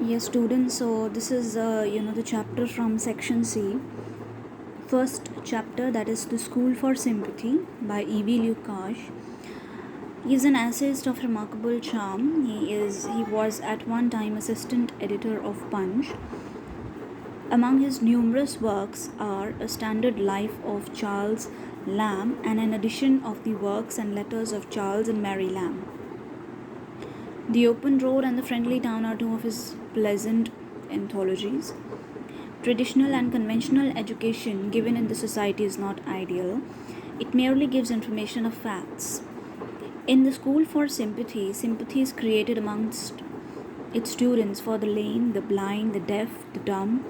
Yes, students. So this is the chapter from section C. First chapter, that is the School for Sympathy by E.V. Lukács. He is an essayist of remarkable charm. He was at one time assistant editor of Punch. Among his numerous works are A Standard Life of Charles Lamb and an edition of the works and letters of Charles and Mary Lamb. The Open Road and The Friendly Town are two of his pleasant anthologies. Traditional and conventional education given in the society is not ideal. It merely gives information of facts. In the School for Sympathy, sympathy is created amongst its students for the lame, the blind, the deaf, the dumb,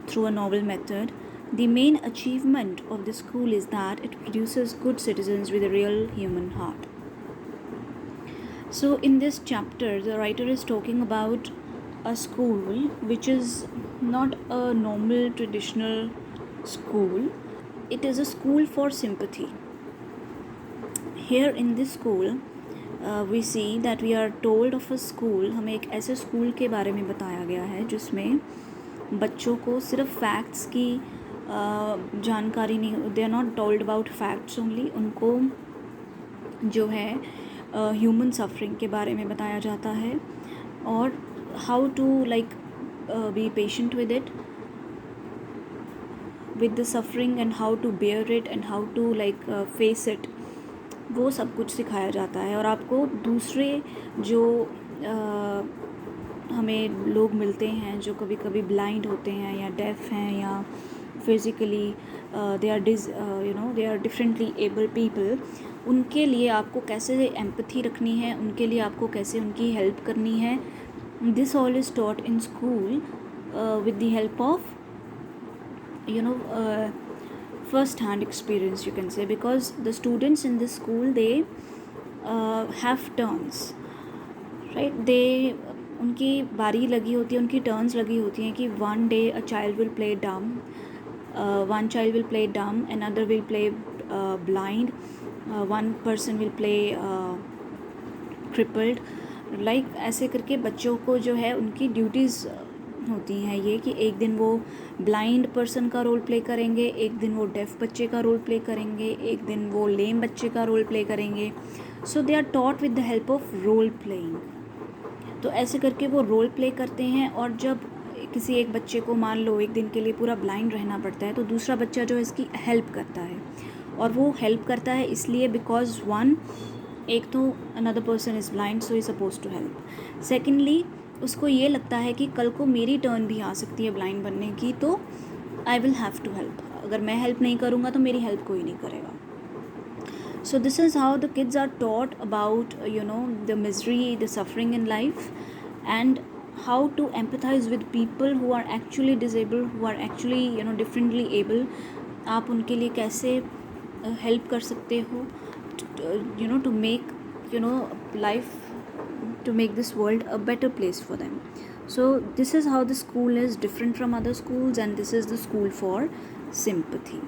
through a novel method. The main achievement of the school is that it produces good citizens with a real human heart. So in this chapter, the writer is talking about a school which is not a normal traditional school. It is a school for sympathy. Here in this school, we see that we are told of a school. हमें एक ऐसे school के बारे में बताया गया है जिसमें बच्चों को सिर्फ फैक्ट्स की जानकारी नहीं, they are not told about facts only, उनको जो है ह्यूमन सफरिंग के बारे में बताया जाता है और how to like be patient with it, with the suffering and how to bear it and how to like face it, वो सब कुछ सिखाया जाता है। और आपको दूसरे जो हमें लोग मिलते हैं जो कभी कभी ब्लाइंड होते हैं या डेफ हैं या physically they are differently abled people, उनके लिए आपको कैसे एम्पैथी रखनी है, उनके लिए आपको कैसे उनकी हेल्प करनी है. This all is taught in school with the help of first hand experience, you can say, because the students in this school, they have turns, right? they उनकी बारी लगी होती है, उनकी टर्न्स लगी होती हैं कि one day a child will play dumb, one child will play dumb, another will play blind, one person will play crippled, like ऐसे करके बच्चों को जो है उनकी ड्यूटीज़ होती हैं ये कि एक दिन वो ब्लाइंड पर्सन का रोल प्ले करेंगे, एक दिन वो डेफ बच्चे का रोल प्ले करेंगे, एक दिन वो लेम बच्चे का रोल प्ले करेंगे. So they are taught with the help of role playing. तो ऐसे करके वो रोल प्ले करते हैं. और जब किसी एक बच्चे को मान लो एक दिन के लिए पूरा ब्लाइंड रहना पड़ता है, तो दूसरा बच्चा जो है इसकी हेल्प करता है. और वो हेल्प करता है इसलिए बिकॉज वन, एक तो another person is blind so he supposed to help. Secondly, उसको ये लगता है कि कल को मेरी टर्न भी आ सकती है ब्लाइंड बनने की, तो I will have to help. अगर मैं हेल्प नहीं करूँगा तो मेरी हेल्प कोई नहीं करेगा. So this is how the kids are taught about the misery, the suffering in life, and how to empathize with people who are actually disabled, who are actually differently able. आप उनके लिए कैसे help कर सकते हो to make life, to make this world a better place for them. So this is how the school is different from other schools, and this is the school for sympathy.